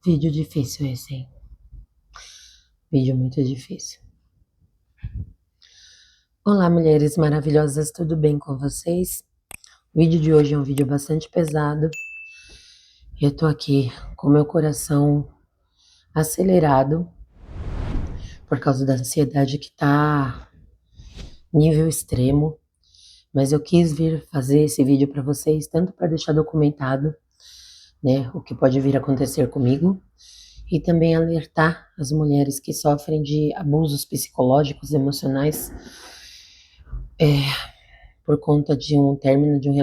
Vídeo difícil esse, hein? Vídeo muito difícil. Olá, mulheres maravilhosas, tudo bem com vocês? O vídeo de hoje é um vídeo bastante pesado. Eu tô aqui com meu coração acelerado por causa da ansiedade que tá nível extremo. Mas eu quis vir fazer esse vídeo para vocês, tanto para deixar documentado, né, o que pode vir a acontecer comigo, e também alertar as mulheres que sofrem de abusos psicológicos, emocionais, por conta de um término de um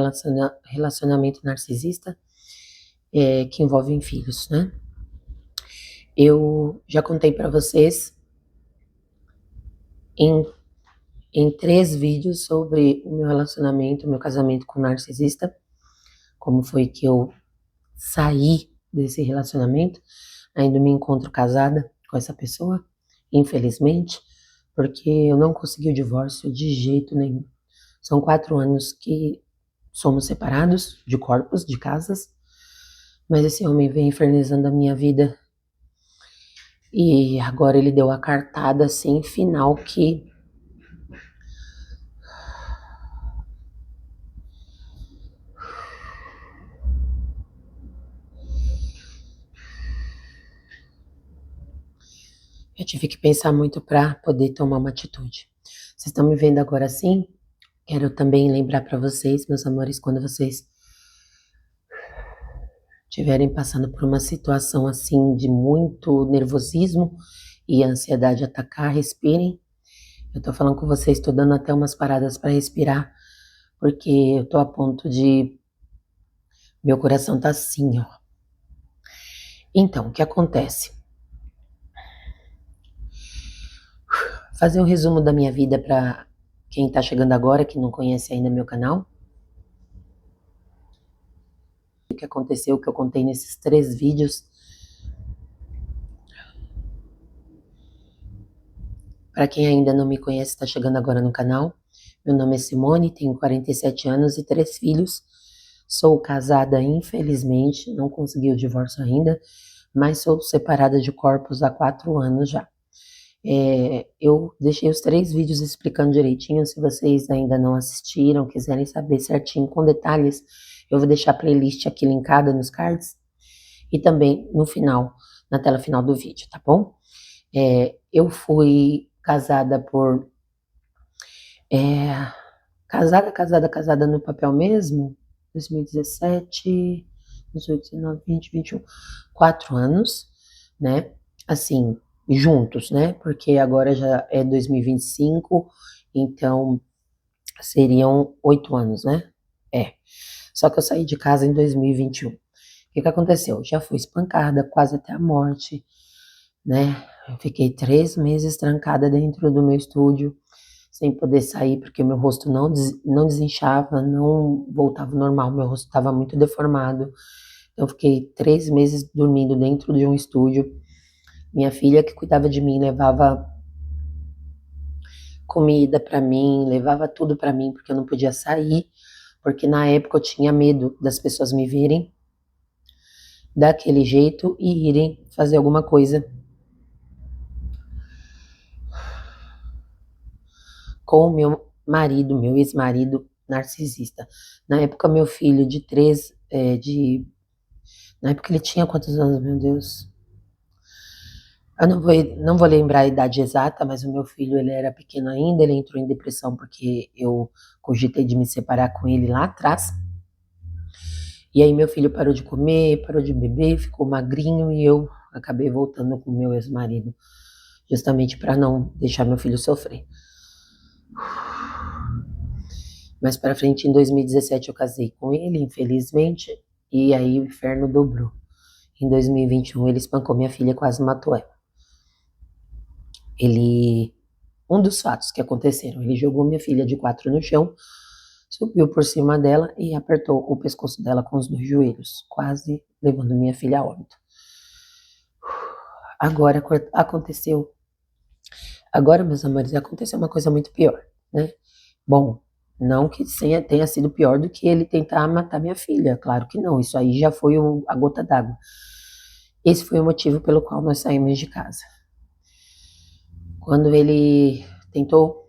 relacionamento narcisista, que envolve filhos, né? Eu já contei para vocês em, em 3 vídeos sobre o meu relacionamento, o meu casamento com o narcisista, como foi que eu saí desse relacionamento. Ainda me encontro casada com essa pessoa, infelizmente, porque eu não consegui o divórcio de jeito nenhum. São 4 anos que somos separados de corpos, de casas, mas esse homem vem infernizando a minha vida e agora ele deu a cartada assim final que eu tive que pensar muito para poder tomar uma atitude. Vocês estão me vendo agora assim? Quero também lembrar para vocês, meus amores, quando vocês estiverem passando por uma situação assim de muito nervosismo e ansiedade atacar, respirem. Eu tô falando com vocês, tô dando até umas paradas para respirar, porque eu tô a ponto de meu coração tá assim, ó. Então, o que acontece? Fazer um resumo da minha vida para quem tá chegando agora, que não conhece ainda meu canal. O que aconteceu, o que eu contei nesses 3 vídeos. Para quem ainda não me conhece, está chegando agora no canal. Meu nome é Simone, tenho 47 anos e 3 filhos. Sou casada, infelizmente, não consegui o divórcio ainda, mas sou separada de corpos há 4 anos já. Eu deixei os 3 vídeos explicando direitinho. Se vocês ainda não assistiram, quiserem saber certinho, com detalhes, eu vou deixar a playlist aqui linkada nos cards e também no final, na tela final do vídeo, tá bom? Eu fui casada por. Casada no papel mesmo, 2017, 18, 19, 20, 21, 4 anos, né? Assim, juntos, né? Porque agora já é 2025, então seriam 8 anos, né? Só que eu saí de casa em 2021. O que aconteceu? Já fui espancada quase até a morte, né? Eu fiquei 3 meses trancada dentro do meu estúdio, sem poder sair, porque o meu rosto não desinchava, não voltava ao normal, meu rosto estava muito deformado. Eu fiquei 3 meses dormindo dentro de um estúdio. Minha filha, que cuidava de mim, levava comida para mim, levava tudo para mim, porque eu não podia sair, porque na época eu tinha medo das pessoas me verem daquele jeito e irem fazer alguma coisa com o meu marido, meu ex-marido narcisista. Na época, meu filho de 3, na época ele tinha quantos anos, meu Deus? Eu não vou lembrar a idade exata, mas o meu filho, ele era pequeno ainda, ele entrou em depressão porque eu cogitei de me separar com ele lá atrás. E aí meu filho parou de comer, parou de beber, ficou magrinho e eu acabei voltando com o meu ex-marido, justamente para não deixar meu filho sofrer. Mais para frente, em 2017, eu casei com ele, infelizmente, e aí o inferno dobrou. Em 2021, ele espancou minha filha e quase matou ela. Um dos fatos que aconteceram, ele jogou minha filha de 4 no chão, subiu por cima dela e apertou o pescoço dela com os 2 joelhos, quase levando minha filha a óbito. Agora, meus amores, aconteceu uma coisa muito pior, né? Bom, não que tenha sido pior do que ele tentar matar minha filha, claro que não, isso aí já foi a gota d'água. Esse foi o motivo pelo qual nós saímos de casa. Quando ele tentou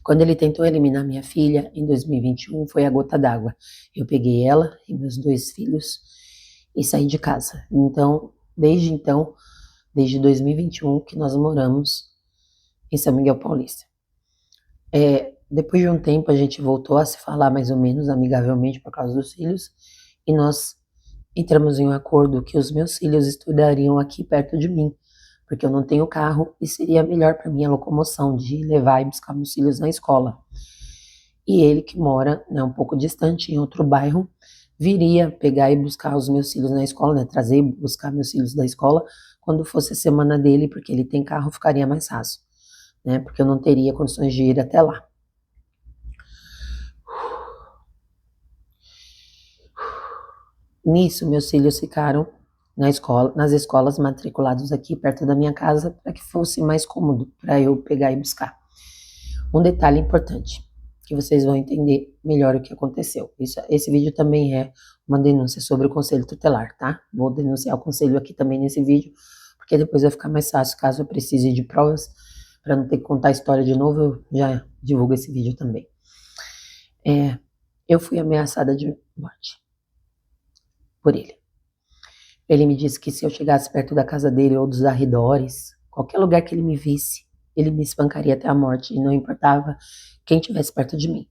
Quando ele tentou eliminar minha filha em 2021, foi a gota d'água. Eu peguei ela e meus 2 filhos e saí de casa. Então, desde 2021 que nós moramos em São Miguel Paulista. Depois de um tempo a gente voltou a se falar mais ou menos amigavelmente por causa dos filhos e nós entramos em um acordo que os meus filhos estudariam aqui perto de mim, porque eu não tenho carro e seria melhor para mim a locomoção de levar e buscar meus filhos na escola. E ele, que mora, né, um pouco distante, em outro bairro, viria pegar e buscar os meus filhos na escola, né, trazer e buscar meus filhos da escola quando fosse a semana dele, porque ele tem carro, ficaria mais fácil, né, porque eu não teria condições de ir até lá. Nisso, meus filhos ficaram nas escolas matriculados aqui perto da minha casa para que fosse mais cômodo para eu pegar e buscar. Um detalhe importante, que vocês vão entender melhor o que aconteceu. Esse vídeo também é uma denúncia sobre o Conselho Tutelar, tá? Vou denunciar o Conselho aqui também nesse vídeo, porque depois vai ficar mais fácil, caso eu precise de provas, para não ter que contar a história de novo, eu já divulgo esse vídeo também. Eu fui ameaçada de morte por ele. Ele me disse que se eu chegasse perto da casa dele ou dos arredores, qualquer lugar que ele me visse, ele me espancaria até a morte, e não importava quem estivesse perto de mim.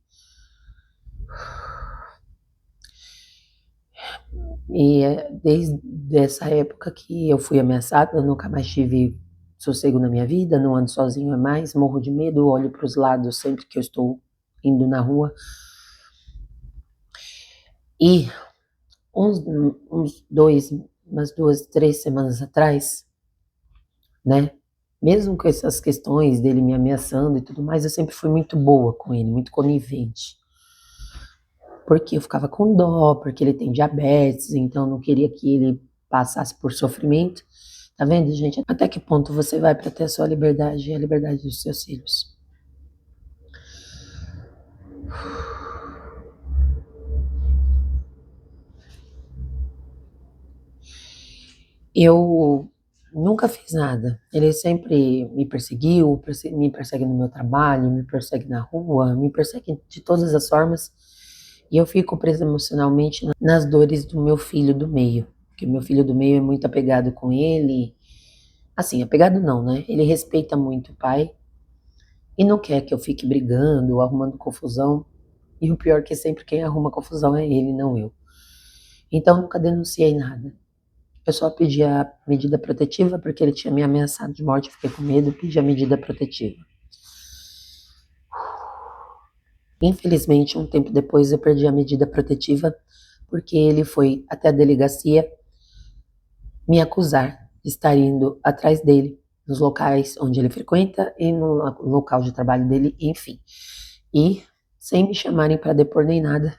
E desde essa época que eu fui ameaçada, eu nunca mais tive sossego na minha vida, não ando sozinho mais, morro de medo, olho para os lados sempre que eu estou indo na rua. E umas 2, 3 semanas atrás, né? Mesmo com essas questões dele me ameaçando e tudo mais, eu sempre fui muito boa com ele, muito conivente. Porque eu ficava com dó, porque ele tem diabetes, então não queria que ele passasse por sofrimento. Tá vendo, gente? Até que ponto você vai para ter a sua liberdade e a liberdade dos seus filhos? Eu nunca fiz nada. Ele sempre me perseguiu, me persegue no meu trabalho, me persegue na rua, me persegue de todas as formas. E eu fico presa emocionalmente nas dores do meu filho do meio. Porque meu filho do meio é muito apegado com ele. Assim, apegado não, né? Ele respeita muito o pai e não quer que eu fique brigando, arrumando confusão. E o pior é que sempre quem arruma confusão é ele, não eu. Então nunca denunciei nada. Eu só pedi a medida protetiva porque ele tinha me ameaçado de morte, fiquei com medo, pedi a medida protetiva. Infelizmente, um tempo depois eu perdi a medida protetiva porque ele foi até a delegacia me acusar de estar indo atrás dele nos locais onde ele frequenta e no local de trabalho dele, enfim. E sem me chamarem para depor nem nada.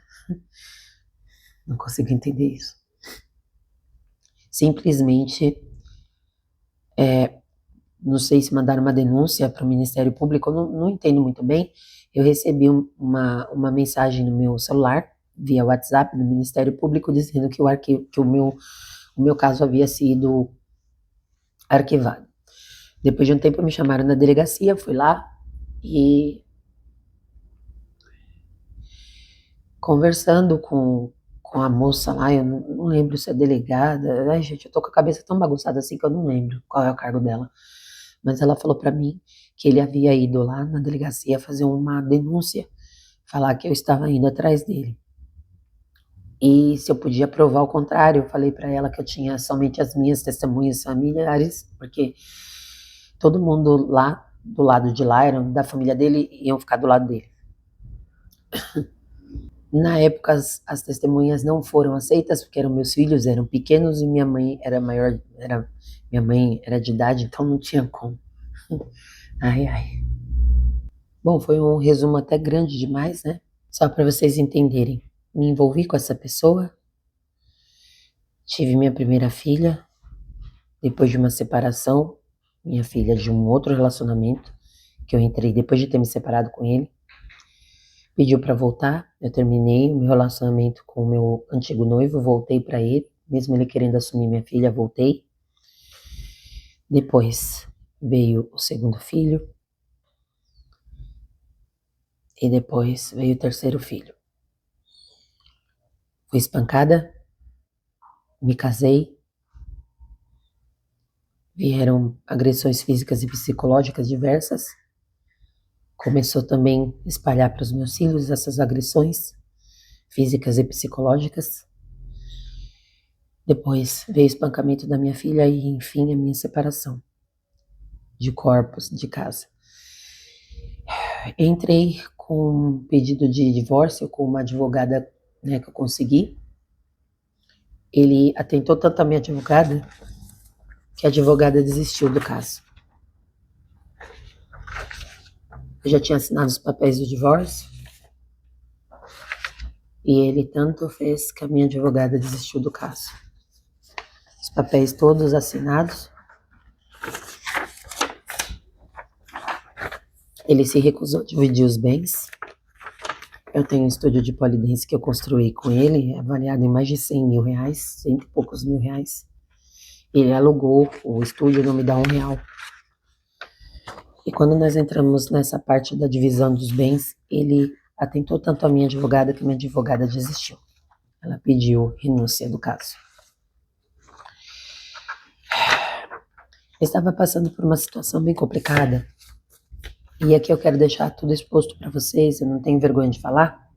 Não consigo entender isso. Simplesmente, não sei se mandaram uma denúncia para o Ministério Público, eu não entendo muito bem. Eu recebi uma mensagem no meu celular, via WhatsApp, do Ministério Público, dizendo que o meu caso havia sido arquivado. Depois de um tempo me chamaram na delegacia, fui lá e conversando com a moça lá, eu não lembro se é delegada, ai gente, eu tô com a cabeça tão bagunçada assim que eu não lembro qual é o cargo dela, mas ela falou para mim que ele havia ido lá na delegacia fazer uma denúncia, falar que eu estava indo atrás dele. E se eu podia provar o contrário, eu falei para ela que eu tinha somente as minhas testemunhas familiares, porque todo mundo lá, do lado de lá, eram da família dele, iam ficar do lado dele. Na época, as testemunhas não foram aceitas, porque eram meus filhos, eram pequenos, e minha mãe era maior, minha mãe era de idade, então não tinha como. Ai, ai. Bom, foi um resumo até grande demais, né? Só para vocês entenderem. Me envolvi com essa pessoa, tive minha primeira filha, depois de uma separação, minha filha, de um outro relacionamento que eu entrei depois de ter me separado com ele. Pediu para voltar, eu terminei o meu relacionamento com o meu antigo noivo, voltei para ele, mesmo ele querendo assumir minha filha, voltei. Depois veio o segundo filho e depois veio o terceiro filho. Fui espancada, me casei, vieram agressões físicas e psicológicas diversas. Começou também a espalhar para os meus filhos essas agressões físicas e psicológicas. Depois veio o espancamento da minha filha e, enfim, a minha separação de corpos de casa. Entrei com um pedido de divórcio com uma advogada, né, que eu consegui. Ele atentou tanto a minha advogada que a advogada desistiu do caso. Eu já tinha assinado os papéis do divórcio e ele tanto fez que a minha advogada desistiu do caso. Os papéis todos assinados. Ele se recusou a dividir os bens. Eu tenho um estúdio de pole dance que eu construí com ele, avaliado em mais de 100 mil reais, 100 e poucos mil reais. Ele alugou o estúdio, não me dá R$1. E quando nós entramos nessa parte da divisão dos bens, ele atentou tanto a minha advogada que minha advogada desistiu. Ela pediu renúncia do caso. Eu estava passando por uma situação bem complicada. E aqui eu quero deixar tudo exposto para vocês, eu não tenho vergonha de falar.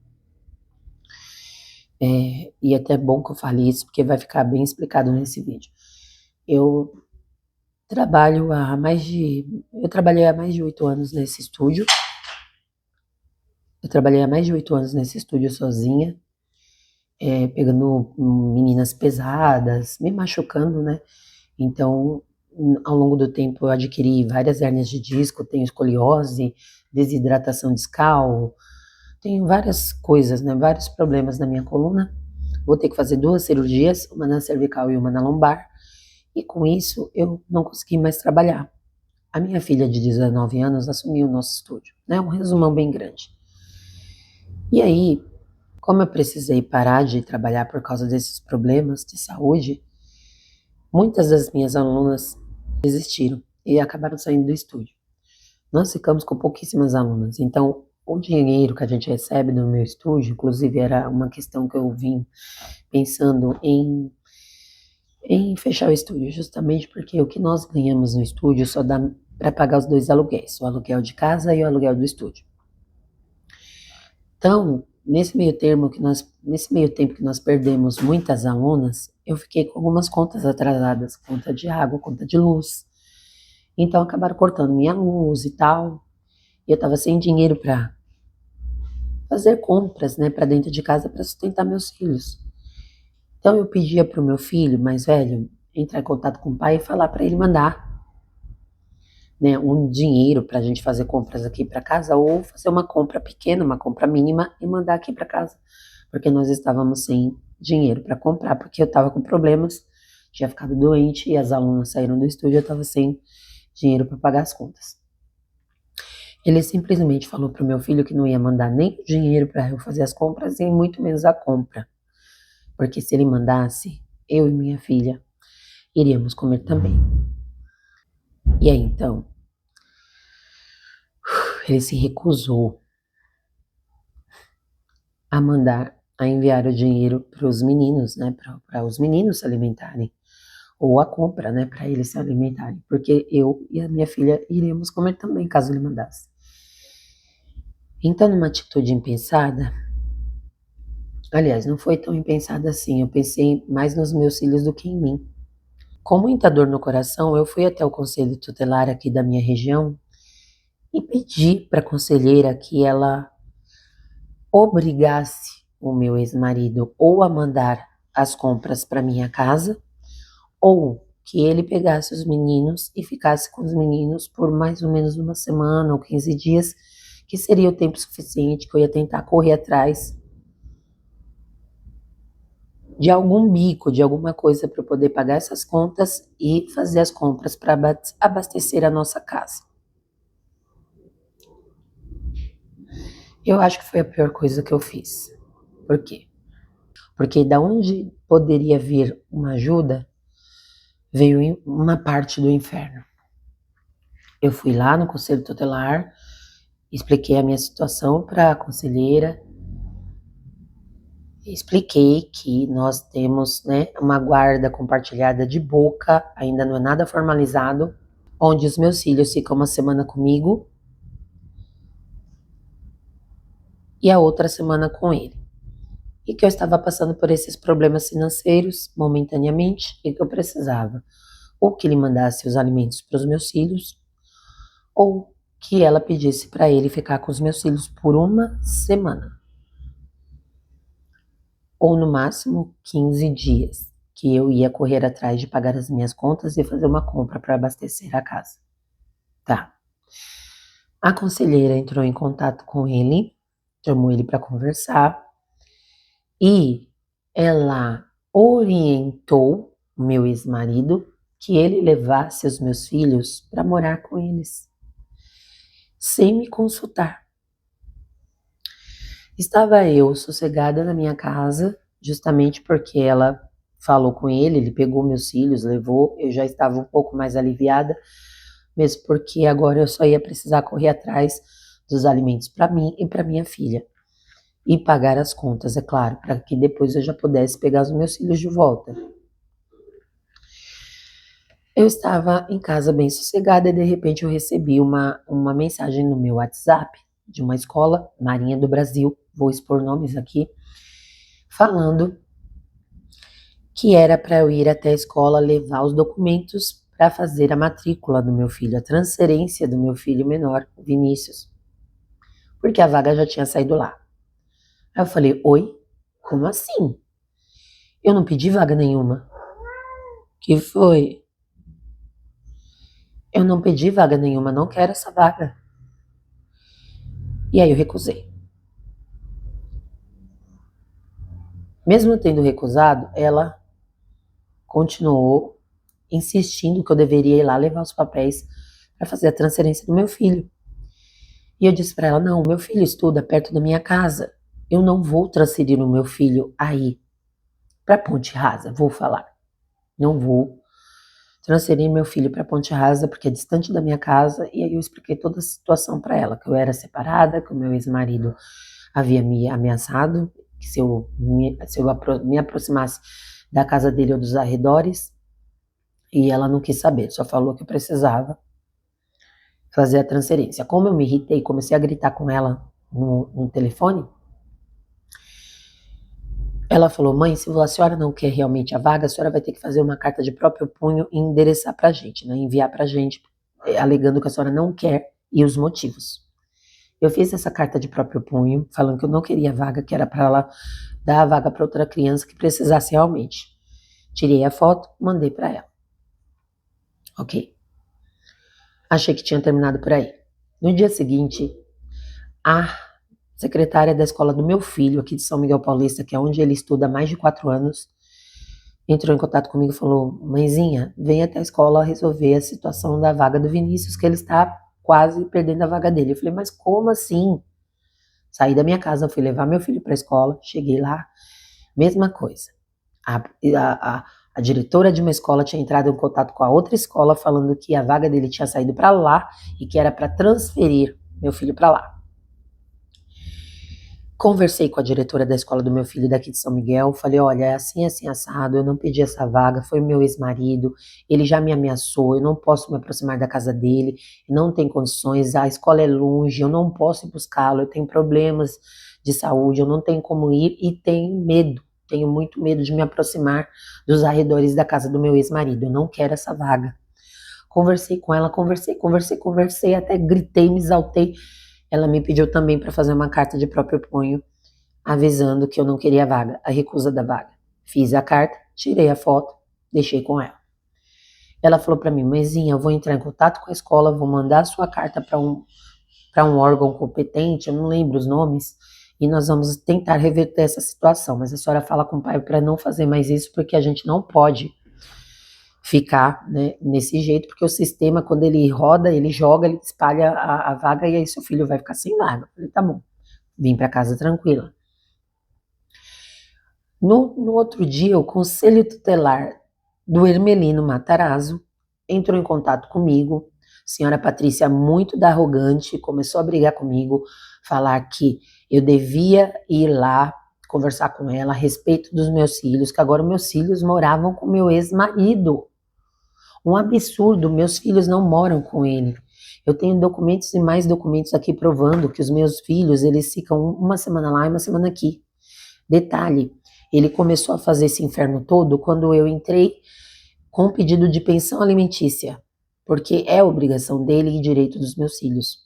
E é até bom que eu fale isso, porque vai ficar bem explicado nesse vídeo. Eu trabalhei há mais de 8 anos nesse estúdio. Eu trabalhei há mais de 8 anos nesse estúdio sozinha, pegando meninas pesadas, me machucando, né? Então, ao longo do tempo, eu adquiri várias hérnias de disco, tenho escoliose, desidratação discal, tenho várias coisas, né? Vários problemas na minha coluna. Vou ter que fazer 2 cirurgias, uma na cervical e uma na lombar. E com isso, eu não consegui mais trabalhar. A minha filha de 19 anos assumiu o nosso estúdio, né? Um resumão bem grande. E aí, como eu precisei parar de trabalhar por causa desses problemas de saúde, muitas das minhas alunas desistiram e acabaram saindo do estúdio. Nós ficamos com pouquíssimas alunas, então o dinheiro que a gente recebe no meu estúdio, inclusive era uma questão que eu vim pensando em fechar o estúdio, justamente porque o que nós ganhamos no estúdio só dá para pagar os 2 aluguéis, o aluguel de casa e o aluguel do estúdio. Então, nesse meio tempo que nós perdemos muitas alunas, eu fiquei com algumas contas atrasadas, conta de água, conta de luz. Então acabaram cortando minha luz e tal. E eu estava sem dinheiro para fazer compras, né, para dentro de casa para sustentar meus filhos. Então eu pedia para o meu filho mais velho entrar em contato com o pai e falar para ele mandar, né, um dinheiro para a gente fazer compras aqui para casa ou fazer uma compra pequena, uma compra mínima e mandar aqui para casa, porque nós estávamos sem dinheiro para comprar, porque eu estava com problemas, tinha ficado doente e as alunas saíram do estúdio, eu estava sem dinheiro para pagar as contas. Ele simplesmente falou para o meu filho que não ia mandar nem o dinheiro para eu fazer as compras e muito menos a compra, porque se ele mandasse, eu e minha filha iríamos comer também. E aí então, ele se recusou a enviar o dinheiro para os meninos, né, para os meninos se alimentarem, ou a compra, né, para eles se alimentarem, porque eu e a minha filha iríamos comer também, caso ele mandasse. Então, numa atitude impensada, aliás, não foi tão impensada assim, eu pensei mais nos meus filhos do que em mim. Com muita dor no coração, eu fui até o conselho tutelar aqui da minha região e pedi para a conselheira que ela obrigasse o meu ex-marido ou a mandar as compras para minha casa, ou que ele pegasse os meninos e ficasse com os meninos por mais ou menos uma semana ou 15 dias, que seria o tempo suficiente que eu ia tentar correr atrás de algum bico, de alguma coisa para eu poder pagar essas contas e fazer as compras para abastecer a nossa casa. Eu acho que foi a pior coisa que eu fiz. Por quê? Porque da onde poderia vir uma ajuda, veio uma parte do inferno. Eu fui lá no conselho tutelar, expliquei a minha situação para a conselheira, expliquei que nós temos, né, uma guarda compartilhada de boca, ainda não é nada formalizado, onde os meus filhos ficam uma semana comigo e a outra semana com ele. E que eu estava passando por esses problemas financeiros momentaneamente e que eu precisava ou que ele mandasse os alimentos para os meus filhos ou que ela pedisse para ele ficar com os meus filhos por uma semana. Ou no máximo 15 dias, que eu ia correr atrás de pagar as minhas contas e fazer uma compra para abastecer a casa. Tá. A conselheira entrou em contato com ele, chamou ele para conversar e ela orientou o meu ex-marido que ele levasse os meus filhos para morar com eles, sem me consultar. Estava eu sossegada na minha casa, justamente porque ela falou com ele pegou meus filhos, levou, eu já estava um pouco mais aliviada, mesmo porque agora eu só ia precisar correr atrás dos alimentos para mim e para minha filha. E pagar as contas, é claro, para que depois eu já pudesse pegar os meus filhos de volta. Eu estava em casa bem sossegada e de repente eu recebi uma mensagem no meu WhatsApp de uma escola, Marinha do Brasil, vou expor nomes aqui, falando que era para eu ir até a escola levar os documentos para fazer a matrícula do meu filho, a transferência do meu filho menor, Vinícius, porque a vaga já tinha saído lá. Aí eu falei, oi? Como assim? Eu não pedi vaga nenhuma. Que foi? Eu não pedi vaga nenhuma, não quero essa vaga. E aí eu recusei. Mesmo tendo recusado, ela continuou insistindo que eu deveria ir lá levar os papéis para fazer a transferência do meu filho. E eu disse para ela, não, meu filho estuda perto da minha casa. Eu não vou transferir o meu filho aí para Ponte Rasa, vou falar. Não vou transferir meu filho para Ponte Rasa porque é distante da minha casa. E aí eu expliquei toda a situação para ela, que eu era separada, que o meu ex-marido havia me ameaçado, que se eu me aproximasse da casa dele ou dos arredores, e ela não quis saber, só falou que eu precisava fazer a transferência. Como eu me irritei, comecei a gritar com ela no telefone, ela falou, mãe, se a senhora não quer realmente a vaga, a senhora vai ter que fazer uma carta de próprio punho e endereçar pra gente, né, enviar pra gente, alegando que a senhora não quer e os motivos. Eu fiz essa carta de próprio punho, falando que eu não queria vaga, que era para ela dar a vaga para outra criança que precisasse realmente. Tirei a foto, mandei para ela. Ok. Achei que tinha terminado por aí. No dia seguinte, a secretária da escola do meu filho, aqui de São Miguel Paulista, que é onde ele estuda há mais de 4 anos, entrou em contato comigo e falou, mãezinha, vem até a escola resolver a situação da vaga do Vinícius, que ele está quase perdendo a vaga dele. Eu falei, mas como assim? Saí da minha casa, fui levar meu filho para a escola, cheguei lá, mesma coisa. A diretora de uma escola tinha entrado em contato com a outra escola falando que a vaga dele tinha saído para lá e que era para transferir meu filho para lá. Conversei com a diretora da escola do meu filho daqui de São Miguel, falei, olha, é assim, assim, assado, eu não pedi essa vaga, foi o meu ex-marido, ele já me ameaçou, eu não posso me aproximar da casa dele, não tem condições, a escola é longe, eu não posso ir buscá-lo, eu tenho problemas de saúde, eu não tenho como ir e tenho muito medo de me aproximar dos arredores da casa do meu ex-marido, eu não quero essa vaga. Conversei com ela, conversei, até gritei, me exaltei. Ela me pediu também para fazer uma carta de próprio punho, avisando que eu não queria a vaga, a recusa da vaga. Fiz a carta, tirei a foto, deixei com ela. Ela falou para mim, mãezinha, eu vou entrar em contato com a escola, vou mandar a sua carta para um órgão competente, eu não lembro os nomes, e nós vamos tentar reverter essa situação, mas a senhora fala com o pai para não fazer mais isso, porque a gente não pode ficar, né, nesse jeito, porque o sistema, quando ele roda, ele joga, ele espalha a vaga e aí seu filho vai ficar sem vaga. Eu falei, tá bom, vim para casa tranquila. No outro dia, o Conselho Tutelar do Hermelino Matarazzo entrou em contato comigo. Senhora Patrícia, muito da arrogante, começou a brigar comigo, falar que eu devia ir lá conversar com ela a respeito dos meus filhos, que agora meus filhos moravam com meu ex-marido. Um absurdo, meus filhos não moram com ele. Eu tenho documentos e mais documentos aqui provando que os meus filhos, eles ficam uma semana lá e uma semana aqui. Detalhe, ele começou a fazer esse inferno todo quando eu entrei com pedido de pensão alimentícia, porque é obrigação dele e direito dos meus filhos.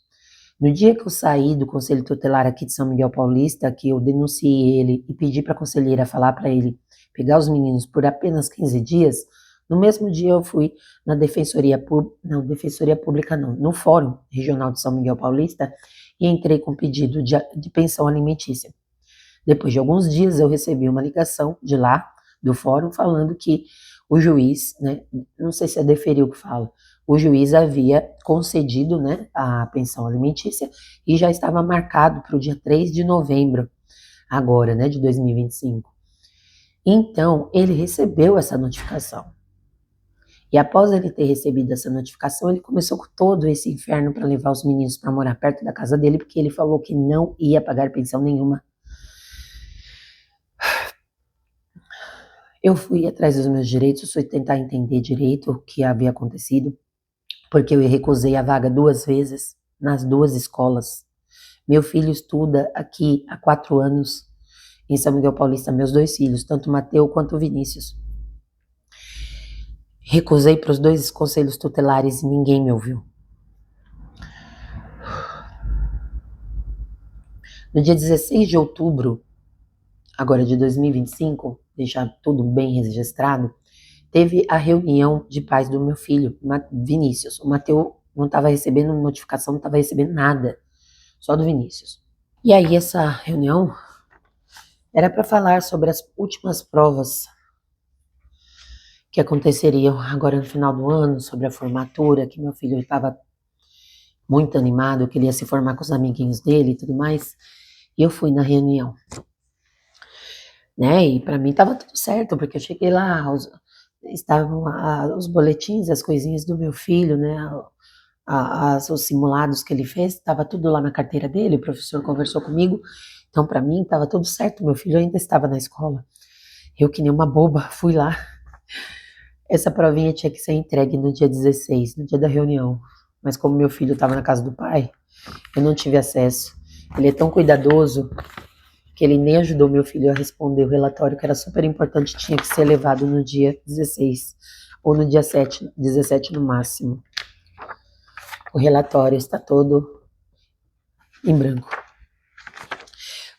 No dia que eu saí do Conselho Tutelar aqui de São Miguel Paulista, que eu denunciei ele e pedi para a conselheira falar para ele pegar os meninos por apenas 15 dias, no mesmo dia eu fui na Defensoria Pública não, no Fórum Regional de São Miguel Paulista e entrei com pedido de pensão alimentícia. Depois de alguns dias eu recebi uma ligação de lá, do fórum, falando que o juiz, né, não sei se é deferiu que fala, o juiz havia concedido, né, a pensão alimentícia e já estava marcado para o dia 3 de novembro, agora, né, de 2025. Então, ele recebeu essa notificação. E após ele ter recebido essa notificação, ele começou com todo esse inferno para levar os meninos para morar perto da casa dele, porque ele falou que não ia pagar pensão nenhuma. Eu fui atrás dos meus direitos, fui tentar entender direito o que havia acontecido, porque eu recusei a vaga 2 vezes, nas 2 escolas. Meu filho estuda aqui há 4 anos, em São Miguel Paulista, meus 2 filhos, tanto o Mateu quanto o Vinícius. Recusei para os 2 conselhos tutelares e ninguém me ouviu. No dia 16 de outubro, agora de 2025, deixar tudo bem registrado, teve a reunião de pais do meu filho, Vinícius. O Mateu não estava recebendo notificação, não estava recebendo nada, só do Vinícius. E aí essa reunião era para falar sobre as últimas provas que aconteceriam agora no final do ano, sobre a formatura, que meu filho estava muito animado, que ele ia se formar com os amiguinhos dele e tudo mais. E eu fui na reunião. Né? E para mim estava tudo certo, porque eu cheguei lá, estavam os boletins, as coisinhas do meu filho, né? Os simulados que ele fez, estava tudo lá na carteira dele, o professor conversou comigo, então para mim estava tudo certo, meu filho ainda estava na escola. Eu, que nem uma boba, fui lá. Essa provinha tinha que ser entregue no dia 16, no dia da reunião, mas como meu filho estava na casa do pai, eu não tive acesso. Ele é tão cuidadoso que ele nem ajudou meu filho a responder o relatório, que era super importante, tinha que ser levado no dia 16, ou no dia 17 no máximo. O relatório está todo em branco.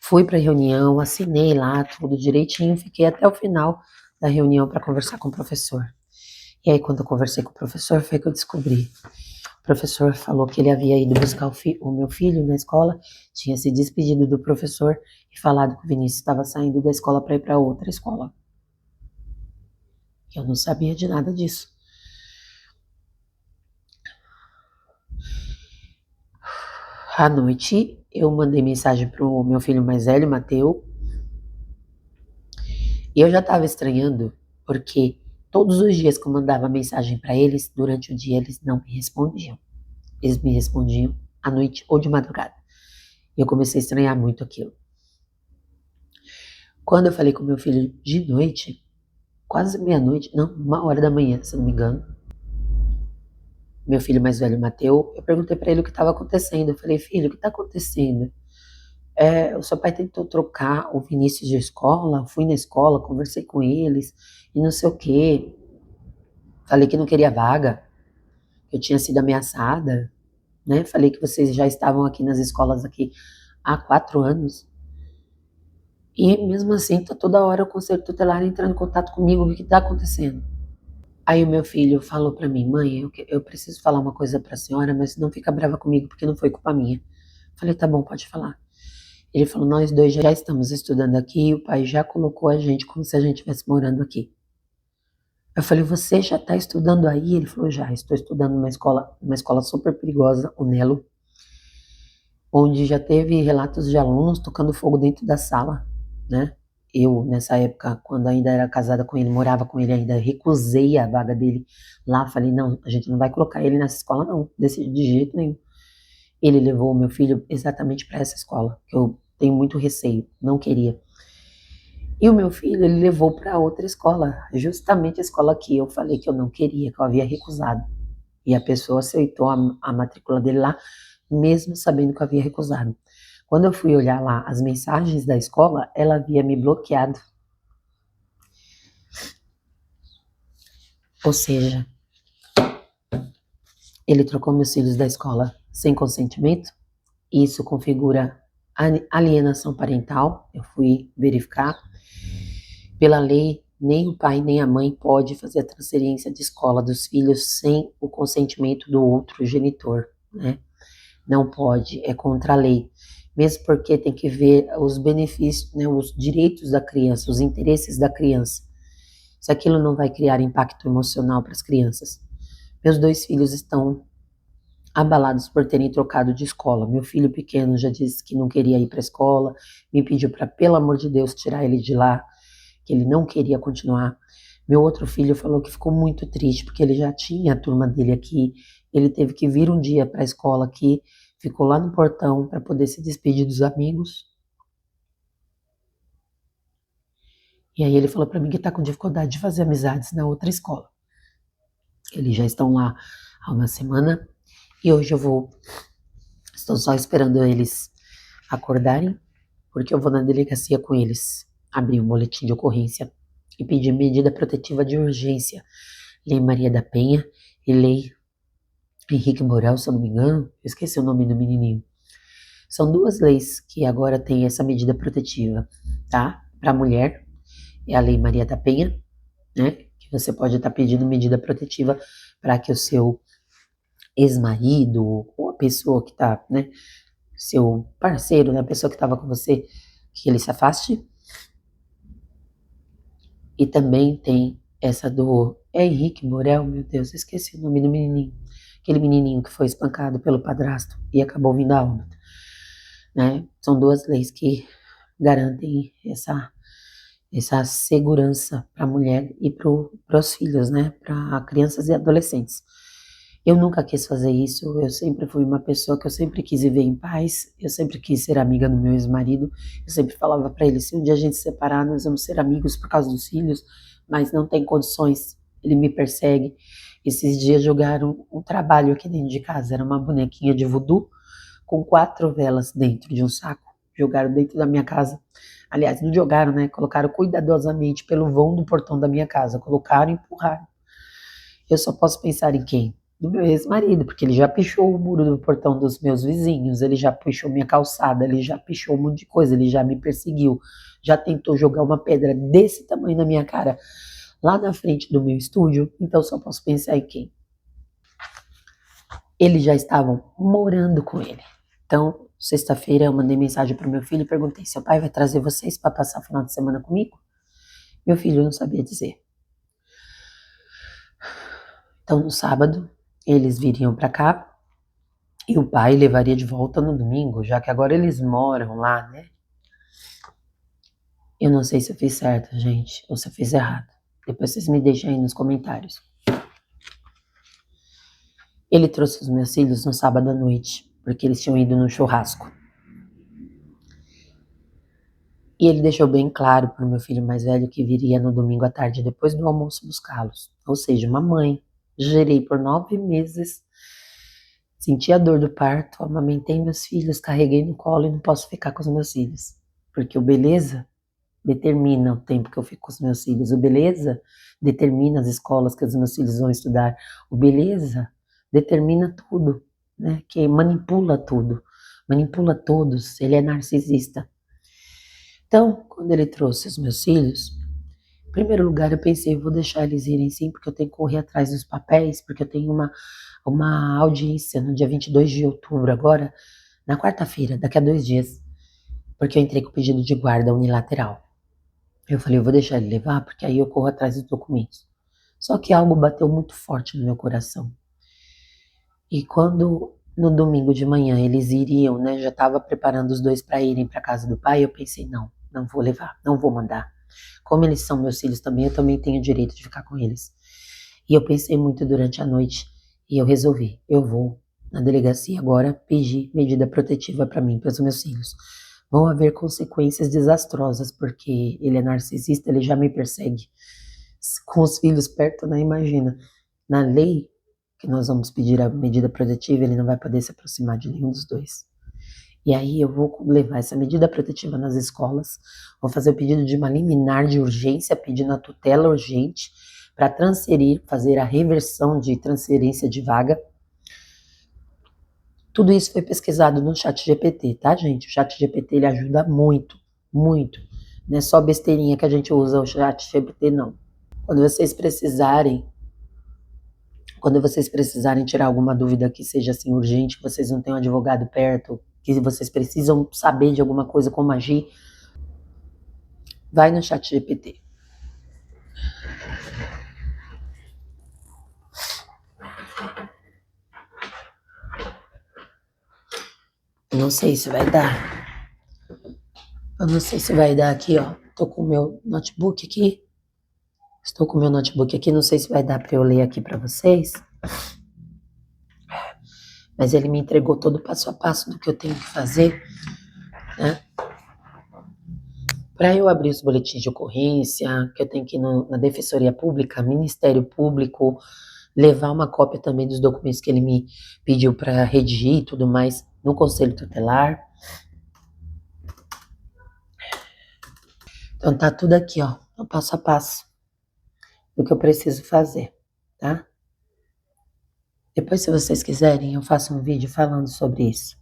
Fui para a reunião, assinei lá tudo direitinho, fiquei até o final da reunião para conversar com o professor. E aí, quando eu conversei com o professor, foi que eu descobri. O professor falou que ele havia ido buscar o meu filho na escola, tinha se despedido do professor e falado que o Vinícius estava saindo da escola para ir para outra escola. Eu não sabia de nada disso. À noite, eu mandei mensagem pro meu filho mais velho, Mateu, e eu já estava estranhando, porque todos os dias que eu mandava mensagem para eles, durante o dia eles não me respondiam. Eles me respondiam à noite ou de madrugada. E eu comecei a estranhar muito aquilo. Quando eu falei com meu filho de noite, quase meia-noite, não, 1h da manhã, se eu não me engano, meu filho mais velho, Mateu, eu perguntei para ele o que estava acontecendo. Eu falei, filho, o que está acontecendo? O seu pai tentou trocar o Vinícius de escola, fui na escola, conversei com eles e não sei o quê. Falei que não queria vaga, que eu tinha sido ameaçada, né? Falei que vocês já estavam aqui nas escolas aqui há 4 anos. E mesmo assim, tá toda hora o conselho tutelar entrando em contato comigo, o que está acontecendo? Aí o meu filho falou para mim, mãe, eu preciso falar uma coisa para a senhora, mas não fica brava comigo porque não foi culpa minha. Falei, tá bom, pode falar. Ele falou, nós dois já estamos estudando aqui e o pai já colocou a gente como se a gente estivesse morando aqui. Eu falei, você já está estudando aí? Ele falou, já, estou estudando numa escola super perigosa, o Nelo, onde já teve relatos de alunos tocando fogo dentro da sala, né? Eu, nessa época, quando ainda era casada com ele, morava com ele ainda, recusei a vaga dele lá, falei, não, a gente não vai colocar ele nessa escola não, de jeito nenhum. Ele levou o meu filho exatamente para essa escola, que eu tenho muito receio, não queria. E o meu filho, ele levou para outra escola, justamente a escola que eu falei que eu não queria, que eu havia recusado. E a pessoa aceitou a matrícula dele lá, mesmo sabendo que eu havia recusado. Quando eu fui olhar lá as mensagens da escola, ela havia me bloqueado. Ou seja, ele trocou meus filhos da escola sem consentimento. Isso configura alienação parental. Eu fui verificar. Pela lei, nem o pai nem a mãe pode fazer a transferência de escola dos filhos sem o consentimento do outro genitor, né? Não pode, é contra a lei. Mesmo porque tem que ver os benefícios, né, os direitos da criança, os interesses da criança. Se aquilo não vai criar impacto emocional para as crianças. Meus dois filhos estão abalados por terem trocado de escola. Meu filho pequeno já disse que não queria ir para a escola, me pediu para, pelo amor de Deus, tirar ele de lá, que ele não queria continuar. Meu outro filho falou que ficou muito triste, porque ele já tinha a turma dele aqui, ele teve que vir um dia para a escola aqui, ficou lá no portão para poder se despedir dos amigos. E aí ele falou para mim que está com dificuldade de fazer amizades na outra escola. Eles já estão lá há uma semana e hoje estou só esperando eles acordarem, porque eu vou na delegacia com eles, abrir um boletim de ocorrência e pedir medida protetiva de urgência. Lei Maria da Penha e Lei Henrique Borel, se eu não me engano, eu esqueci o nome do menininho. São duas leis que agora têm essa medida protetiva, tá? Para a mulher, é a Lei Maria da Penha, né? Que você pode estar pedindo medida protetiva para que o seu ex-marido ou a pessoa que está, né? Seu parceiro, né? A pessoa que estava com você, que ele se afaste. E também tem essa do Henrique Borel, meu Deus, esqueci o nome do menininho. Aquele menininho que foi espancado pelo padrasto e acabou vindo a óbito, né? São duas leis que garantem essa segurança para a mulher e para os filhos, né? Para crianças e adolescentes. Eu nunca quis fazer isso, eu sempre fui uma pessoa que eu sempre quis viver em paz, eu sempre quis ser amiga do meu ex-marido, eu sempre falava para ele, se um dia a gente se separar, nós vamos ser amigos por causa dos filhos, mas não tem condições, ele me persegue. Esses dias jogaram um trabalho aqui dentro de casa, era uma bonequinha de voodoo com 4 velas dentro de um saco, jogaram dentro da minha casa. Aliás, não jogaram, né? Colocaram cuidadosamente pelo vão do portão da minha casa, colocaram e empurraram. Eu só posso pensar em quem? Do meu ex-marido, porque ele já pichou o muro do portão dos meus vizinhos, ele já pichou minha calçada, ele já pichou um monte de coisa, ele já me perseguiu, já tentou jogar uma pedra desse tamanho na minha cara, lá na frente do meu estúdio, então só posso pensar em quem? Eles já estavam morando com ele. Então, sexta-feira eu mandei mensagem para o meu filho e perguntei, seu pai vai trazer vocês para passar o final de semana comigo? Meu filho não sabia dizer. Então, no sábado, eles viriam para cá e o pai levaria de volta no domingo, já que agora eles moram lá, né? Eu não sei se eu fiz certo, gente, ou se eu fiz errado. Depois vocês me deixem aí nos comentários. Ele trouxe os meus filhos no sábado à noite, porque eles tinham ido no churrasco. E ele deixou bem claro para o meu filho mais velho que viria no domingo à tarde, depois do almoço, buscá-los. Ou seja, uma mãe. Gerei por 9 meses, senti a dor do parto, amamentei meus filhos, carreguei no colo e não posso ficar com os meus filhos. Porque o beleza determina o tempo que eu fico com os meus filhos. O beleza determina as escolas que os meus filhos vão estudar. O beleza determina tudo, né? Que manipula tudo, manipula todos. Ele é narcisista. Então, quando ele trouxe os meus filhos, em primeiro lugar eu pensei, vou deixar eles irem sim, porque eu tenho que correr atrás dos papéis, porque eu tenho uma audiência no dia 22 de outubro agora, na quarta-feira, daqui a 2 dias. porque eu entrei com o pedido de guarda unilateral. Eu falei, eu vou deixar ele levar, porque aí eu corro atrás dos documentos. Só que algo bateu muito forte no meu coração. E quando no domingo de manhã eles iriam, né, já estava preparando os dois para irem para casa do pai, eu pensei, não, não vou levar, não vou mandar. Como eles são meus filhos também, eu também tenho o direito de ficar com eles. E eu pensei muito durante a noite e eu resolvi, eu vou na delegacia agora pedir medida protetiva para mim, para os meus filhos. Vão haver consequências desastrosas, porque ele é narcisista, ele já me persegue. Com os filhos perto, né? Imagina. Na lei que nós vamos pedir a medida protetiva, ele não vai poder se aproximar de nenhum dos dois. E aí eu vou levar essa medida protetiva nas escolas, vou fazer o pedido de uma liminar de urgência, pedindo a tutela urgente para transferir, fazer a reversão de transferência de vaga. Tudo isso foi pesquisado no ChatGPT, tá, gente? O ChatGPT ele ajuda muito, muito. Não é só besteirinha que a gente usa o ChatGPT, não. Quando vocês precisarem tirar alguma dúvida que seja assim urgente, que vocês não tenham um advogado perto, que vocês precisam saber de alguma coisa, como agir, vai no ChatGPT. Não sei se vai dar. Eu não sei se vai dar aqui, ó. Tô com o meu notebook aqui. Estou com o meu notebook aqui, não sei se vai dar para eu ler aqui para vocês. Mas ele me entregou todo o passo a passo do que eu tenho que fazer, né? Para eu abrir os boletins de ocorrência, que eu tenho que ir na Defensoria Pública, Ministério Público, levar uma cópia também dos documentos que ele me pediu para redigir e tudo mais no Conselho Tutelar. Então tá tudo aqui, ó, no passo a passo do que eu preciso fazer, tá? Depois, se vocês quiserem, eu faço um vídeo falando sobre isso,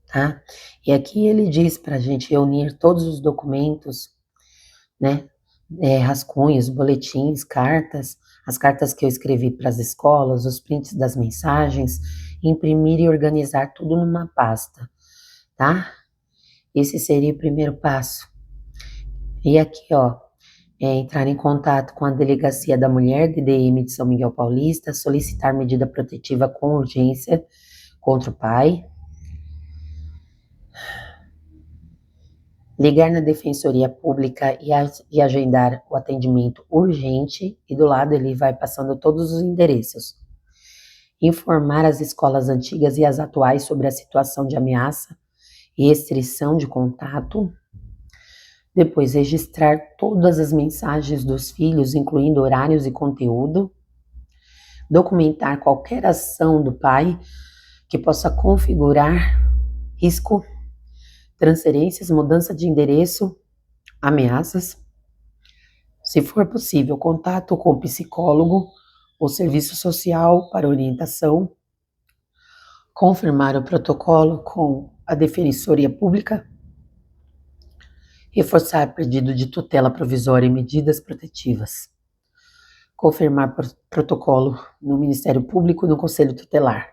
tá? E aqui ele diz pra gente reunir todos os documentos, né? Rascunhos, boletins, cartas, as cartas que eu escrevi para as escolas, os prints das mensagens, imprimir e organizar tudo numa pasta, tá? Esse seria o primeiro passo. E aqui, ó, entrar em contato com a Delegacia da Mulher, DDM de São Miguel Paulista, solicitar medida protetiva com urgência contra o pai. Ligar na Defensoria Pública e agendar o atendimento urgente, e do lado ele vai passando todos os endereços. Informar as escolas antigas e as atuais sobre a situação de ameaça e restrição de contato. Depois, registrar todas as mensagens dos filhos, incluindo horários e conteúdo. Documentar qualquer ação do pai que possa configurar risco, transferências, mudança de endereço, ameaças. Se for possível, contato com o psicólogo ou serviço social para orientação. Confirmar o protocolo com a Defensoria Pública. Reforçar pedido de tutela provisória e medidas protetivas. Confirmar protocolo no Ministério Público e no Conselho Tutelar.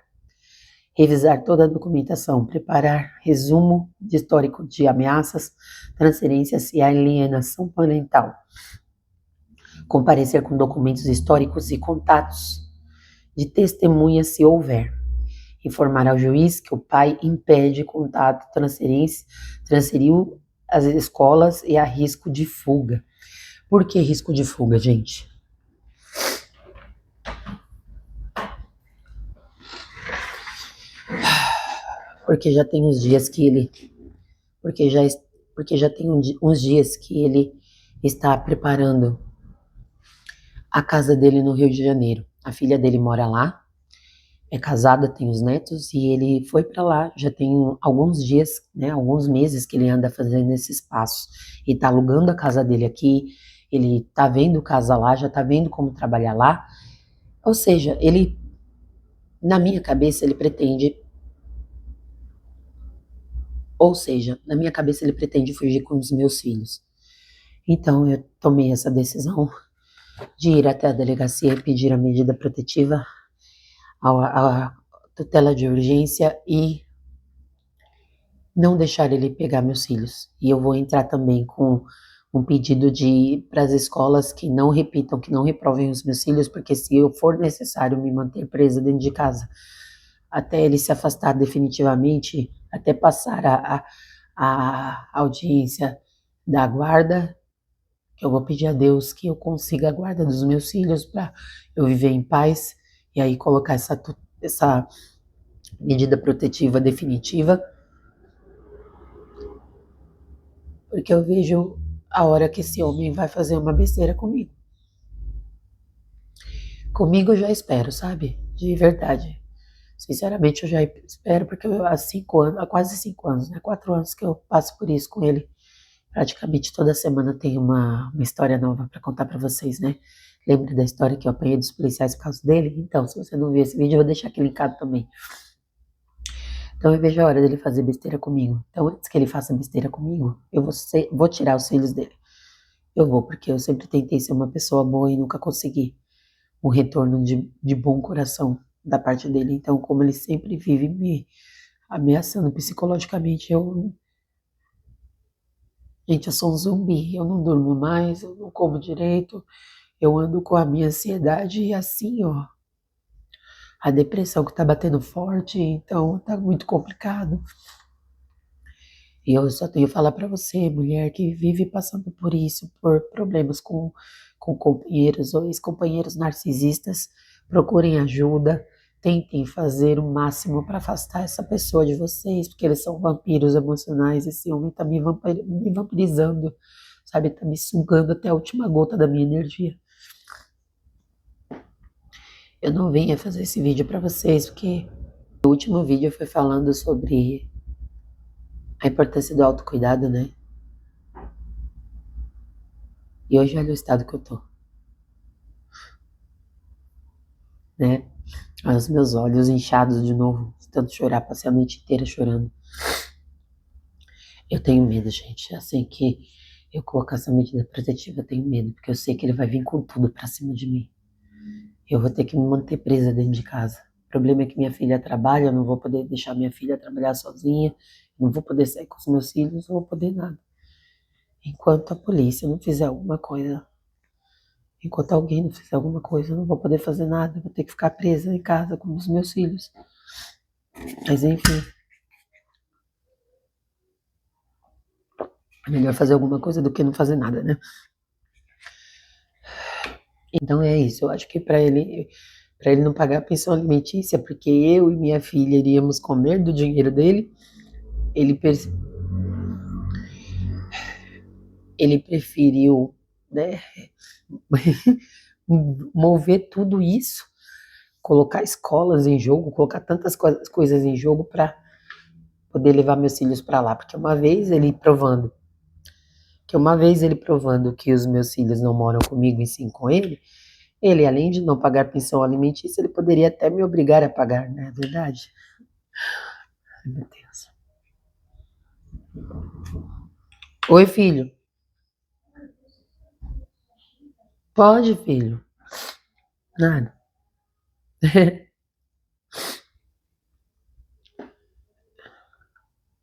Revisar toda a documentação, preparar resumo de histórico de ameaças, transferências e alienação parental. Comparecer com documentos históricos e contatos de testemunhas se houver. Informar ao juiz que o pai impede contato, transferiu as escolas e há risco de fuga. Por que risco de fuga, gente? Porque já tem uns dias que ele... Porque já tem uns dias que ele está preparando a casa dele no Rio de Janeiro. A filha dele mora lá, é casada, tem os netos, e ele foi para lá, já tem alguns dias, né, alguns meses que ele anda fazendo esse espaço. E tá alugando a casa dele aqui, ele tá vendo casa lá, já tá vendo como trabalhar lá. Ou seja, ele, na minha cabeça, ele pretende fugir com os meus filhos. Então, eu tomei essa decisão de ir até a delegacia e pedir a medida protetiva, a tutela de urgência e não deixar ele pegar meus filhos. E eu vou entrar também com um pedido de para as escolas que não repitam, que não reprovem os meus filhos, porque se eu for necessário me manter presa dentro de casa até ele se afastar definitivamente, até passar a audiência da guarda, eu vou pedir a Deus que eu consiga a guarda dos meus filhos para eu viver em paz e aí colocar essa medida protetiva definitiva, porque eu vejo a hora que esse homem vai fazer uma besteira comigo. Comigo eu já espero, sabe? De verdade. Sinceramente, eu já espero, porque há 5 anos, há quase 5 anos, né? 4 anos que eu passo por isso com ele. Praticamente toda semana tem uma história nova para contar para vocês, né? Lembra da história que eu apanhei dos policiais por causa dele? Então, se você não viu esse vídeo, eu vou deixar aqui linkado também. Então, eu vejo a hora dele fazer besteira comigo. Então, antes que ele faça besteira comigo, eu vou tirar os filhos dele. Eu vou, porque eu sempre tentei ser uma pessoa boa e nunca consegui um retorno de bom coração da parte dele. Então, como ele sempre vive me ameaçando psicologicamente, gente, eu sou um zumbi, eu não durmo mais, eu não como direito, eu ando com a minha ansiedade e assim, ó, a depressão que tá batendo forte, então tá muito complicado. E eu só tenho que falar pra você, mulher que vive passando por isso, por problemas com companheiros ou ex-companheiros narcisistas, procurem ajuda, tentem fazer o máximo para afastar essa pessoa de vocês, porque eles são vampiros emocionais, esse homem tá me vampirizando, sabe, tá me sugando até a última gota da minha energia. Eu não venho fazer esse vídeo para vocês, porque o último vídeo foi falando sobre a importância do autocuidado, né? E hoje olha o estado que eu tô, né? Olha os meus olhos inchados de novo, de tanto chorar, passei a noite inteira chorando. Eu tenho medo, gente. Assim que eu colocar essa medida protetiva, eu tenho medo, porque eu sei que ele vai vir com tudo pra cima de mim. Eu vou ter que me manter presa dentro de casa. O problema é que minha filha trabalha, eu não vou poder deixar minha filha trabalhar sozinha, não vou poder sair com os meus filhos, não vou poder nada. Enquanto a polícia não fizer alguma coisa, enquanto alguém não fizer alguma coisa, eu não vou poder fazer nada, eu vou ter que ficar presa em casa com os meus filhos. Mas enfim, é melhor fazer alguma coisa do que não fazer nada, né? Então é isso, eu acho que para ele não pagar a pensão alimentícia, porque eu e minha filha iríamos comer do dinheiro dele, ele, ele preferiu, né, mover tudo isso, colocar escolas em jogo, colocar tantas coisas em jogo para poder levar meus filhos para lá, porque uma vez ele provando que os meus filhos não moram comigo e sim com ele, além de não pagar pensão alimentícia, ele poderia até me obrigar a pagar, não é verdade? Ai, meu Deus. Oi, filho. Pode, filho. Nada.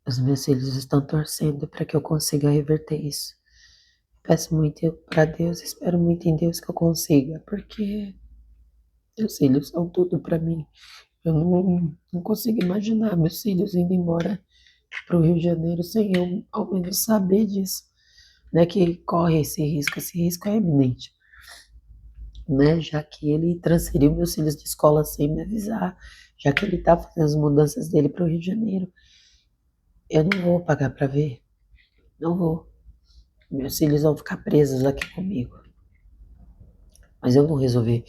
Os meus filhos estão torcendo para que eu consiga reverter isso. Peço muito para Deus, espero muito em Deus que eu consiga, porque meus filhos são tudo para mim. Eu não consigo imaginar meus filhos indo embora para o Rio de Janeiro sem eu ao menos saber disso, né? Que corre esse risco é iminente, né? Já que ele transferiu meus filhos de escola sem me avisar, já que ele está fazendo as mudanças dele para o Rio de Janeiro, eu não vou pagar para ver, não vou. Meus filhos vão ficar presos aqui comigo, mas eu vou resolver.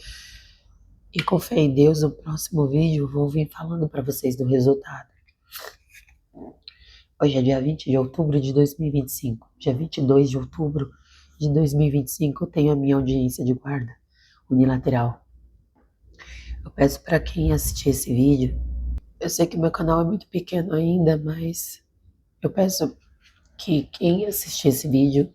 E com fé em Deus, no próximo vídeo eu vou vir falando para vocês do resultado. Hoje é dia 20 de outubro de 2025. Dia 22 de outubro de 2025 eu tenho a minha audiência de guarda unilateral. Eu peço para quem assistir esse vídeo, eu sei que meu canal é muito pequeno ainda, mas eu peço que quem assistir esse vídeo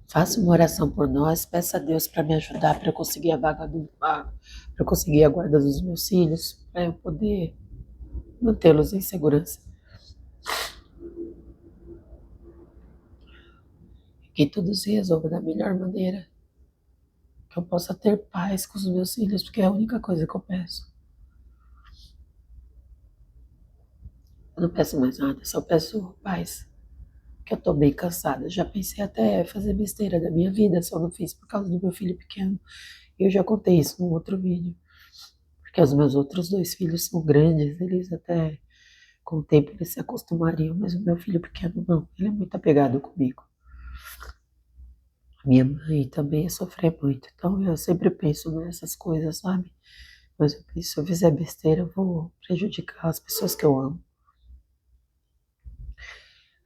faça uma oração por nós, peça a Deus para me ajudar para eu conseguir para eu conseguir a guarda dos meus filhos, para eu poder mantê-los em segurança. que tudo se resolva da melhor maneira, que eu possa ter paz com os meus filhos, porque é a única coisa que eu peço. Eu não peço mais nada, só peço paz, que eu tô bem cansada. Já pensei até fazer besteira da minha vida, só não fiz por causa do meu filho pequeno. Eu já contei isso num outro vídeo, porque os meus outros dois filhos são grandes, eles até com o tempo eles se acostumariam, mas o meu filho pequeno não, ele é muito apegado comigo. Minha mãe também ia sofrer muito, então eu sempre penso nessas coisas, sabe? Mas eu penso, se eu fizer besteira, eu vou prejudicar as pessoas que eu amo.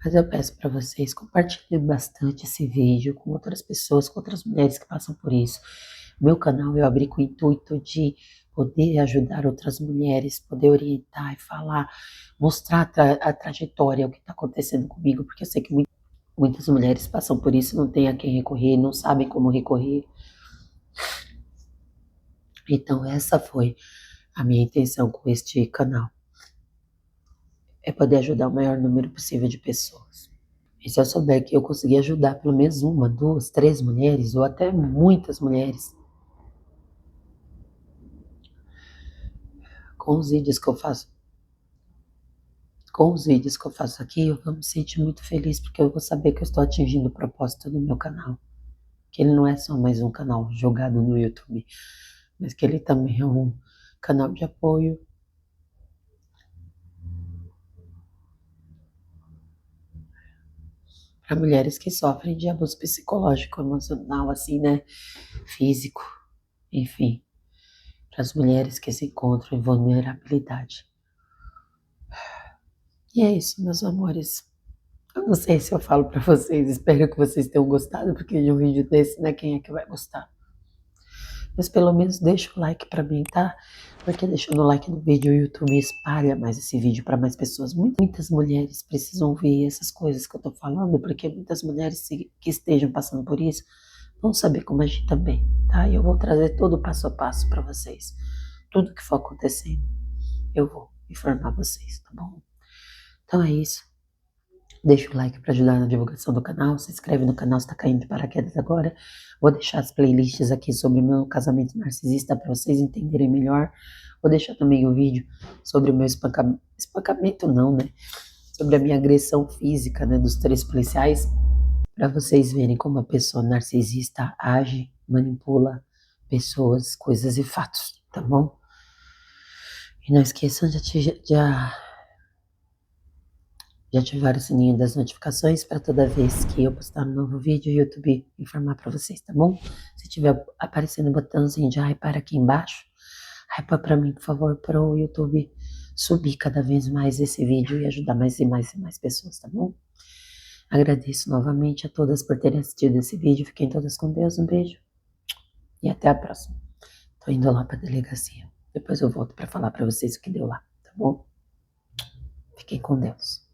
Mas eu peço para vocês, compartilhem bastante esse vídeo com outras pessoas, com outras mulheres que passam por isso. Meu canal eu abri com o intuito de poder ajudar outras mulheres, poder orientar e falar, mostrar a trajetória, o que está acontecendo comigo, porque eu sei que muitas mulheres passam por isso, não têm a quem recorrer, não sabem como recorrer. Então essa foi a minha intenção com este canal, é poder ajudar o maior número possível de pessoas. E se eu souber que eu conseguir ajudar pelo menos uma, duas, três mulheres, ou até muitas mulheres, com os vídeos que eu faço, com os vídeos que eu faço aqui, eu vou me sentir muito feliz, porque eu vou saber que eu estou atingindo o propósito do meu canal. Que ele não é só mais um canal jogado no YouTube, mas que ele também é um canal de apoio para mulheres que sofrem de abuso psicológico, emocional, assim, né? Físico, enfim, para as mulheres que se encontram em vulnerabilidade. E é isso, meus amores. Eu não sei se eu falo para vocês, espero que vocês tenham gostado, porque de um vídeo desse, né, quem é que vai gostar? Mas pelo menos deixa o like para mim, tá? Porque deixando o like no vídeo, o YouTube espalha mais esse vídeo para mais pessoas. Muitas mulheres precisam ver essas coisas que eu tô falando, porque muitas mulheres que estejam passando por isso vão saber como agir também, tá? E eu vou trazer todo o passo a passo para vocês. Tudo que for acontecendo, eu vou informar vocês, tá bom? Então é isso. Deixa o like para ajudar na divulgação do canal, se inscreve no canal se está caindo de paraquedas agora. Vou deixar as playlists aqui sobre o meu casamento narcisista para vocês entenderem melhor. Vou deixar também o vídeo sobre o meu espancamento, espancamento não, né? Sobre a minha agressão física, né, dos 3 policiais, para vocês verem como a pessoa narcisista age, manipula pessoas, coisas e fatos, tá bom? E não esqueçam de ativar o sininho das notificações para toda vez que eu postar um novo vídeo, o YouTube informar para vocês, tá bom? Se tiver aparecendo o botãozinho de hypar aqui embaixo, hypa para mim, por favor, para o YouTube subir cada vez mais esse vídeo e ajudar mais e mais e mais pessoas, tá bom? Agradeço novamente a todas por terem assistido esse vídeo. Fiquem todas com Deus, um beijo e até a próxima. Tô indo lá para a delegacia. Depois eu volto para falar para vocês o que deu lá, tá bom? Fiquem com Deus.